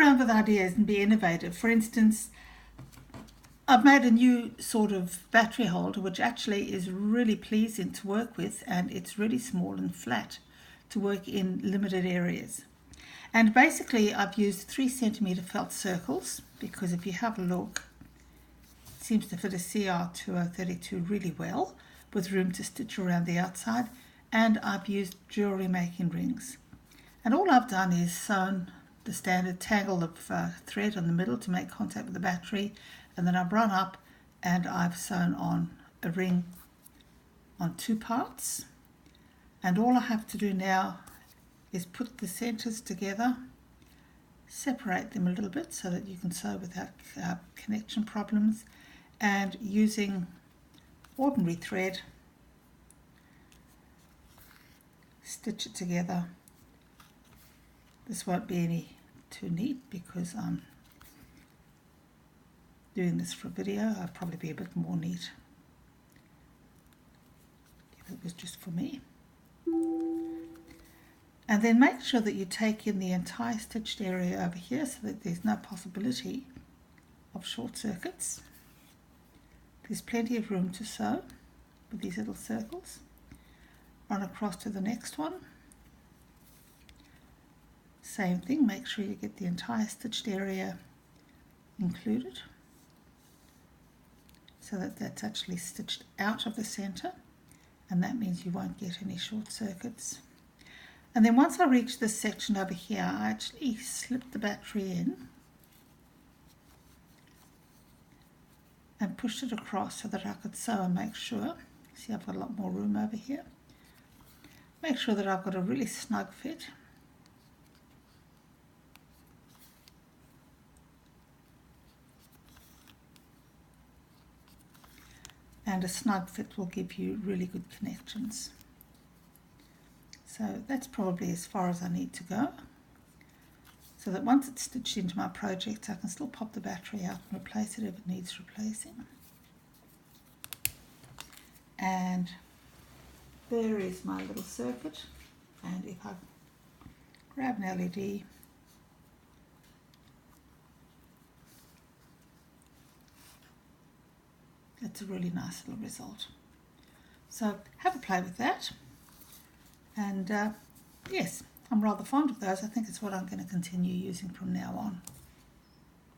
around with ideas and be innovative. For instance, I've made a new sort of battery holder which actually is really pleasing to work with, and it's really small and flat to work in limited areas. And basically I've used 3cm felt circles because if you have a look, it seems to fit a CR2032 really well with room to stitch around the outside. And I've used jewellery making rings. And all I've done is sewn the standard tangle of thread on the middle to make contact with the battery, and then I've run up and I've sewn on a ring on 2 parts. And all I have to do now is put the centres together, separate them a little bit so that you can sew without connection problems, and using ordinary thread stitch it together. This won't be any too neat because I'm doing this for a video. I'll probably be a bit more neat if it was just for me. And then make sure that you take in the entire stitched area over here so that there's no possibility of short circuits. There's plenty of room to sew with these little circles. Run across to the next one. Same thing, make sure you get the entire stitched area included so that that's actually stitched out of the center, and that means you won't get any short circuits. And then once I reach this section over here, I actually slip the battery in and pushed it across so that I could sew and make sure, see I've got a lot more room over here, make sure that I've got a really snug fit. And a snug fit will give you really good connections. So that's probably as far as I need to go, so that once it's stitched into my project I can still pop the battery out and replace it if it needs replacing. And there is my little circuit, and if I grab an LED, that's a really nice little result. So have a play with that. And yes, I'm rather fond of those. I think it's what I'm going to continue using from now on.